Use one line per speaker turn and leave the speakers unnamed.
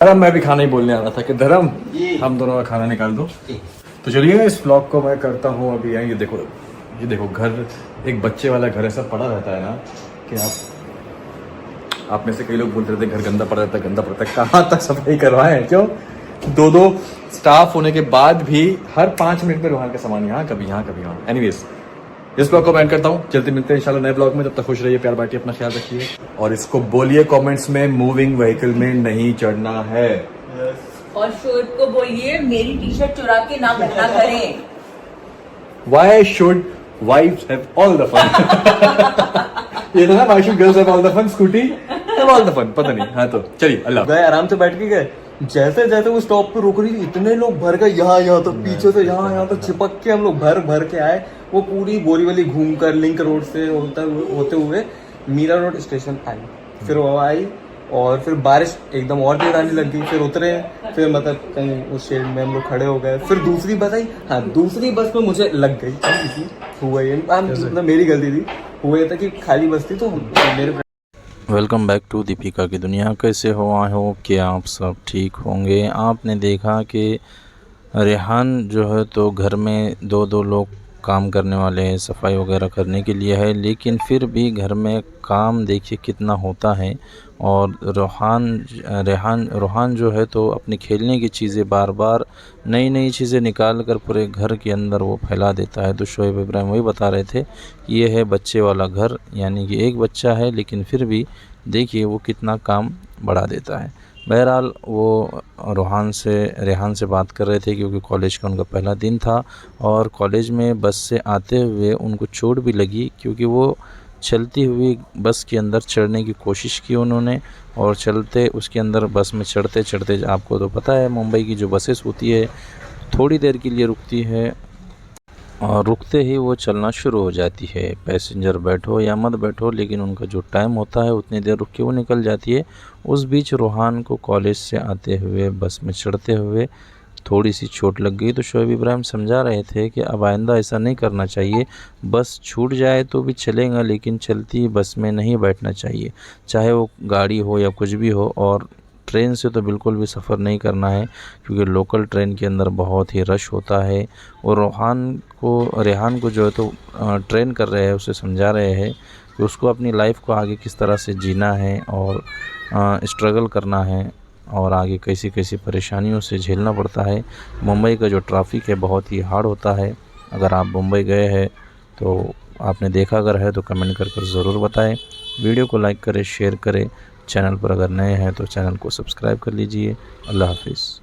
धर्म मैं भी खाना ही बोलने आ रहा था कि धर्म हम दोनों का खाना निकाल दो। तो चलिए इस ब्लॉग को मैं करता हूँ अभी। ये देखो घर एक बच्चे वाला घर ऐसा पड़ा रहता है ना कि आप में से कई लोग बोलते रहते घर गंदा पड़ा रहता है। कहाँ तक सफाई करवाएं? क्यों दो स्टाफ होने के बाद भी हर 5 मिनट में रोहान का सामान यहाँ कभी यहाँ। एनीवेज इस ब्लॉग को मैं एंड करता हूँ। जल्दी मिलते हैं इंशाल्लाह नए ब्लॉग में। तब तक खुश रहिए, प्यार बांटिए, अपना ख्याल रखिए और इसको बोलिए कमेंट्स में मूविंग व्हीकल में नहीं चढ़ना है।
और शोएब को बोलिए मेरी टी शर्ट चुरा के ना भरना करें।
Why should wives have all the fun? ये था ना why should girls have all the fun? Scooty have all the fun, पता नहीं। हाँ तो चलिए अल्लाह।
गए आराम से बैठ के गए, जैसे जैसे वो स्टॉप पे रुक रही थी इतने लोग भर गए, यहाँ तो पीछे से यहाँ तो चिपक के हम लोग भर के आए। वो पूरी बोरीवली घूम कर लिंक रोड से होते हुए मीरा रोड स्टेशन आई। फिर वो आई और फिर बारिश एकदम और तेज आने लग गई। फिर उतरे, फिर मतलब कहीं उस शेड में हम लोग खड़े हो गए। फिर दूसरी बस आई, हाँ दूसरी बस में मुझे लग गई। हुआ ये मतलब मेरी गलती थी। हुआ ये था कि खाली बस थी तो मेरे
वेलकम बैक टू दीपिका की दुनिया। कैसे हो? आई होप कि आप सब ठीक होंगे। आपने देखा कि रेहान जो है तो घर में दो लोग काम करने वाले हैं, सफाई वगैरह करने के लिए है, लेकिन फिर भी घर में काम देखिए कितना होता है। और रोहान जो है तो अपनी खेलने की चीज़ें बार बार नई चीज़ें निकाल कर पूरे घर के अंदर वो फैला देता है। तो शोएब इब्राहिम वही बता रहे थे कि ये है बच्चे वाला घर, यानी कि एक बच्चा है लेकिन फिर भी देखिए वो कितना काम बढ़ा देता है। बहरहाल वो रेहान से बात कर रहे थे क्योंकि कॉलेज का उनका पहला दिन था और कॉलेज में बस से आते हुए उनको चोट भी लगी क्योंकि वो चलती हुई बस के अंदर चढ़ने की कोशिश की उन्होंने। और चलते उसके अंदर बस में चढ़ते आपको तो पता है मुंबई की जो बसेस होती है थोड़ी देर के लिए रुकती है और रुकते ही वो चलना शुरू हो जाती है। पैसेंजर बैठो या मत बैठो, लेकिन उनका जो टाइम होता है उतनी देर रुक के वो निकल जाती है। उस बीच रोहान को कॉलेज से आते हुए बस में चढ़ते हुए थोड़ी सी चोट लग गई। तो शोएब इब्राहिम समझा रहे थे कि अब आइंदा ऐसा नहीं करना चाहिए। बस छूट जाए तो भी चलेगा, लेकिन चलती बस में नहीं बैठना चाहिए, चाहे वो गाड़ी हो या कुछ भी हो। और ट्रेन से तो बिल्कुल भी सफ़र नहीं करना है क्योंकि लोकल ट्रेन के अंदर बहुत ही रश होता है। और रेहान को जो है तो ट्रेन कर रहे हैं, उसे समझा रहे हैं कि उसको अपनी लाइफ को आगे किस तरह से जीना है और स्ट्रगल करना है और आगे कैसी कैसी परेशानियों से झेलना पड़ता है। मुंबई का जो ट्रैफिक है बहुत ही हार्ड होता है। अगर आप मुंबई गए हैं तो आपने देखा अगर है तो कमेंट कर ज़रूर बताएं। वीडियो को लाइक करें, शेयर करें। चैनल पर अगर नए हैं तो चैनल को सब्सक्राइब कर लीजिए। अल्लाह हाफिज़।